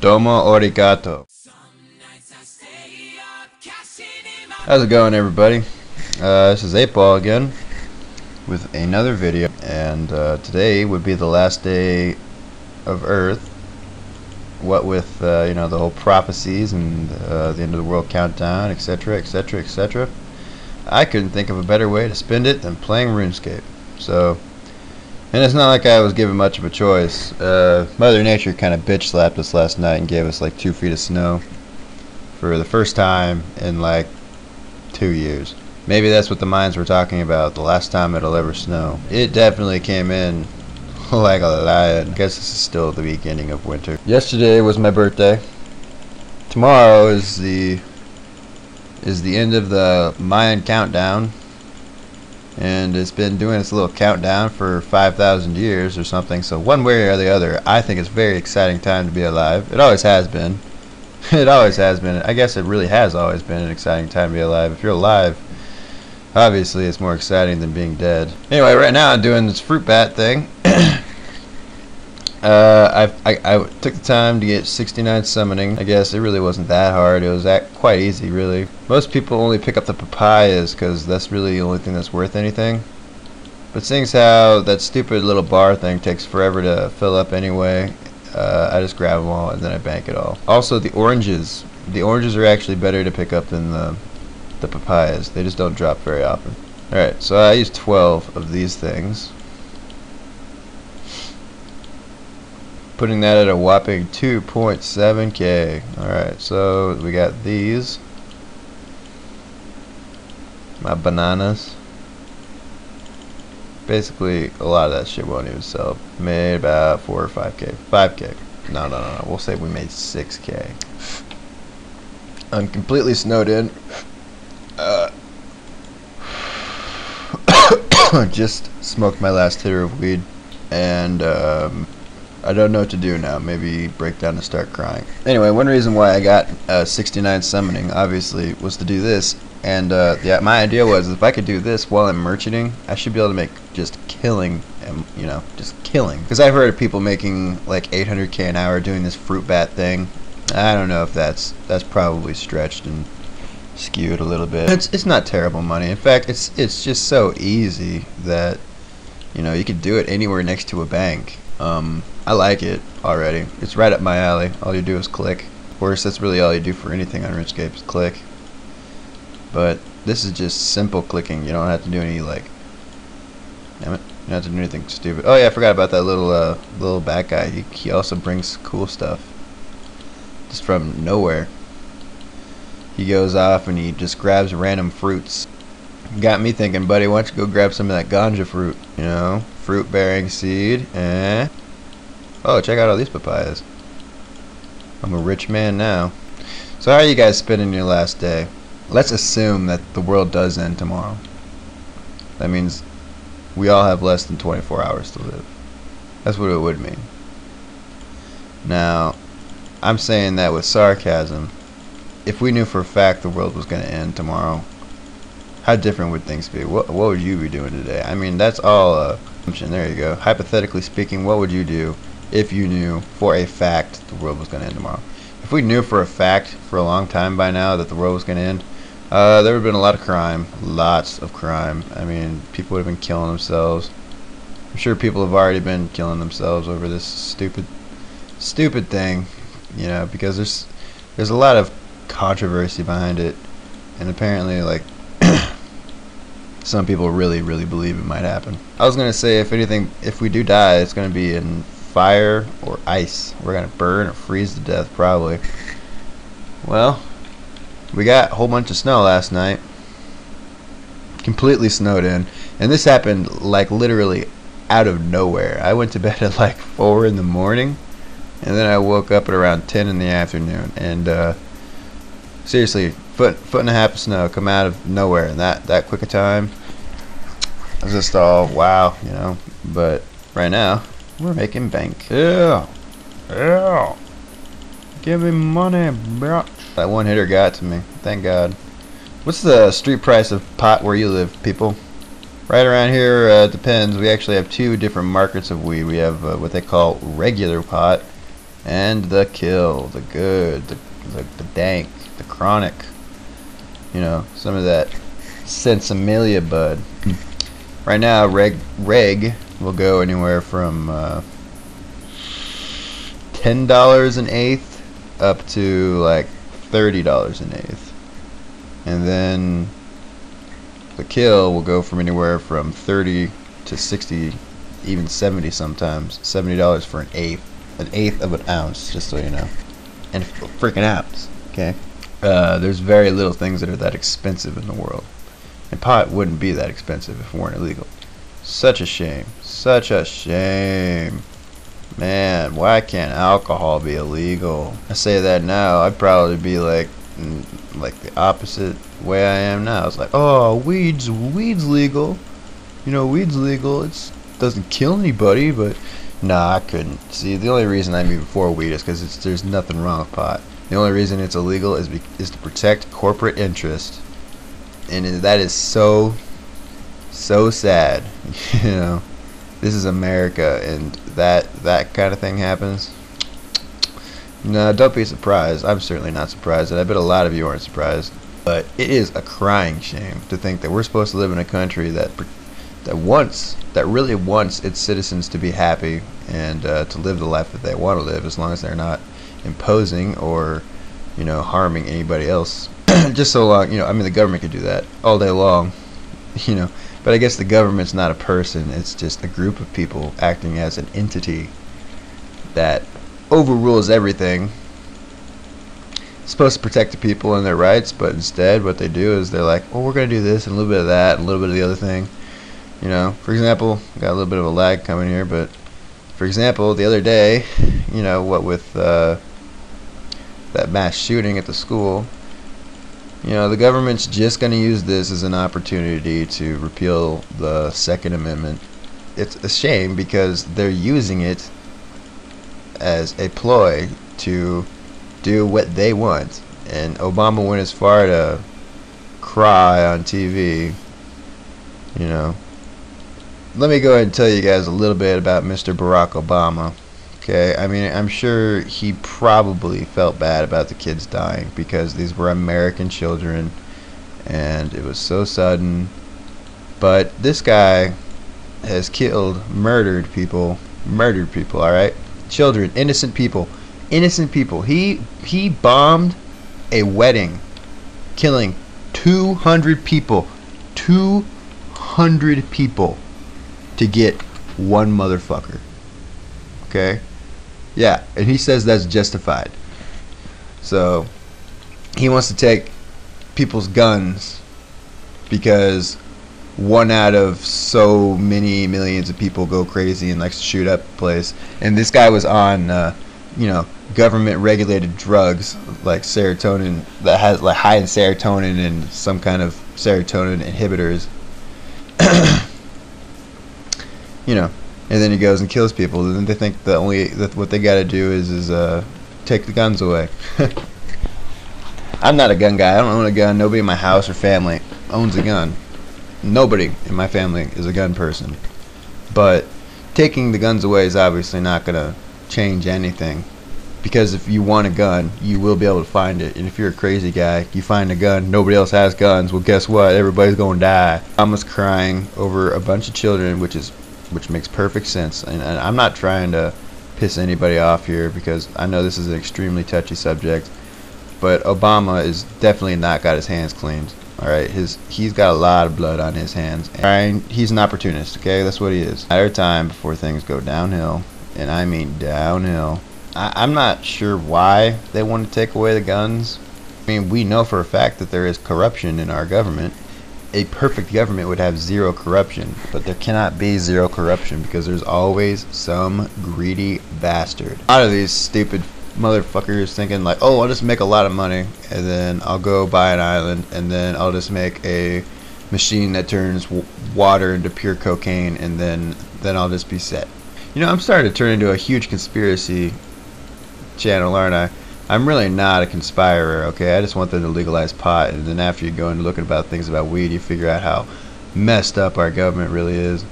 Domo arigato. How's it going, everybody? This is 8ball again with another video, and today would be the last day of Earth. What with you know, the whole prophecies and the end of the world countdown, etc., etc., etc. I couldn't think of a better way to spend it than playing RuneScape. So, and it's not like I was given much of a choice. Mother Nature kind of bitch slapped us last night and gave us like 2 feet of snow for the first time in like 2 years. Maybe that's what the mines were talking about, the last time it'll ever snow. It definitely came in like a lion. I guess this is still the beginning of winter. Yesterday was my birthday. Tomorrow is the end of the Mayan countdown, and it's been doing its little countdown for 5,000 years or something. So one way or the other, I think it's a very exciting time to be alive. It always has been. It always has been. I guess it really has always been an exciting time to be alive. If you're alive, obviously it's more exciting than being dead. Anyway, right now I'm doing this fruit bat thing. I took the time to get 69 summoning. I guess it really wasn't that hard. It was quite easy, really. Most people only pick up the papayas because that's really the only thing that's worth anything. But seeing as how that stupid little bar thing takes forever to fill up anyway, I just grab them all and then I bank it all. Also, the oranges. The oranges are actually better to pick up than the papayas. They just don't drop very often. Alright, so I used 12 of these things, putting that at a whopping 2.7k. Alright, so we got these, my bananas. Basically a lot of that shit won't even sell. Made about 4 or 5k. 5k. No, we'll say we made 6k. I'm completely snowed in. Just smoked my last hitter of weed, and I don't know what to do now. Maybe break down and start crying. Anyway, one reason why I got 69 summoning, obviously, was to do this. And yeah, my idea was if I could do this while I'm merchanting, I should be able to make just killing, you know, just killing. Because I've heard of people making like 800k an hour doing this fruit bat thing. I don't know if that's probably stretched and skewed a little bit. It's not terrible money. In fact, it's just so easy that, you know, you could do it anywhere next to a bank. I like it already. It's right up my alley. All you do is click. Of course, that's really all you do for anything on RuneScape is click. But this is just simple clicking. You don't have to do any, like, damn it, you don't have to do anything stupid. Oh yeah, I forgot about that little bat guy. He also brings cool stuff just from nowhere. He goes off and he just grabs random fruits. Got me thinking, buddy, why don't you go grab some of that ganja fruit? You know, fruit bearing seed. Oh, check out all these papayas. I'm a rich man now. So how are you guys spending your last day? Let's assume that the world does end tomorrow. That means we all have less than 24 hours to live. That's what it would mean. Now, I'm saying that with sarcasm. If we knew for a fact the world was going to end tomorrow, how different would things be? What would you be doing today? I mean, that's all assumption. There you go. Hypothetically speaking, what would you do if you knew for a fact the world was going to end tomorrow? If we knew for a fact for a long time by now that the world was going to end, there would have been a lot of crime. Lots of crime. I mean, people would have been killing themselves. I'm sure people have already been killing themselves over this stupid thing, you know, because there's a lot of controversy behind it, and apparently, like, some people really believe it might happen. I was gonna say, if anything, if we do die, it's gonna be in fire or ice. We're gonna burn or freeze to death, probably. Well, we got a whole bunch of snow last night, completely snowed in, and this happened like literally out of nowhere. I went to bed at like 4 in the morning, and then I woke up at around 10 in the afternoon, and seriously, foot and a half of snow come out of nowhere in that quick a time. I was just all wow, you know. But right now we're making bank. Yeah, give me money, bro. That one hitter got to me, thank God. What's the street price of pot where you live, people? Right around here, depends. We actually have 2 different markets of weed. We have what they call regular pot, and the kill, the good, the dank, the chronic. You know, some of that Sensimilia bud. Right now, reg will go anywhere from $10 an eighth up to like $30 an eighth, and then the kill will go from anywhere from 30 to 60, even 70 sometimes. $70 for an eighth of an ounce, just so you know, and a freaking ounce. Okay, there's very little things that are that expensive in the world, and pot wouldn't be that expensive if it weren't illegal. Such a shame. Such a shame. Man, why can't alcohol be illegal? I say that now, I'd probably be like the opposite way I am now. It's like, oh, weed's legal. You know, weed's legal. It doesn't kill anybody, but nah, I couldn't. See, the only reason I'm even for weed is because there's nothing wrong with pot. The only reason it's illegal is to protect corporate interest, and that is so sad. You know, this is America, and that kind of thing happens. No, don't be surprised. I'm certainly not surprised, and I bet a lot of you aren't surprised. But it is a crying shame to think that we're supposed to live in a country that really wants its citizens to be happy and to live the life that they want to live, as long as they're not imposing or, you know, harming anybody else. Just so long, you know, I mean, the government could do that all day long, you know. But I guess the government's not a person. It's just a group of people acting as an entity that overrules everything. It's supposed to protect the people and their rights, but instead what they do is they're like, well, we're going to do this and a little bit of that and a little bit of the other thing. You know, for example, got a little bit of a lag coming here, but for example, the other day, you know, what with that mass shooting at the school, you know, the government's just going to use this as an opportunity to repeal the Second Amendment. It's a shame because they're using it as a ploy to do what they want. And Obama went as far to cry on TV. You know, let me go ahead and tell you guys a little bit about Mr. Barack Obama. Okay, I mean, I'm sure he probably felt bad about the kids dying because these were American children and it was so sudden. But this guy has murdered people, alright? Children, innocent people. He bombed a wedding, killing 200 people. 200 people to get one motherfucker. Okay? Yeah, and he says that's justified. So he wants to take people's guns because one out of so many millions of people go crazy and likes to shoot up the place. And this guy was on, you know, government regulated drugs like serotonin, that has like high in serotonin and some kind of serotonin inhibitors. You know. And then he goes and kills people. And then they think what they got to do is take the guns away. I'm not a gun guy. I don't own a gun. Nobody in my house or family owns a gun. Nobody in my family is a gun person. But taking the guns away is obviously not going to change anything. Because if you want a gun, you will be able to find it. And if you're a crazy guy, you find a gun, nobody else has guns. Well, guess what? Everybody's going to die. Mama's crying over a bunch of children, which makes perfect sense. And I'm not trying to piss anybody off here because I know this is an extremely touchy subject, but Obama is definitely not got his hands cleaned. Alright, he's got a lot of blood on his hands, and he's an opportunist. Okay, that's what he is. Matter of time before things go downhill, and I mean downhill. I'm not sure why they want to take away the guns. I mean, we know for a fact that there is corruption in our government. A perfect government would have zero corruption, but there cannot be zero corruption because there's always some greedy bastard. A lot of these stupid motherfuckers thinking like, oh, I'll just make a lot of money and then I'll go buy an island and then I'll just make a machine that turns water into pure cocaine and then I'll just be set. You know, I'm starting to turn into a huge conspiracy channel, aren't I? I'm really not a conspirer, okay? I just want them to legalize pot, and then after you go and look about things about weed, you figure out how messed up our government really is.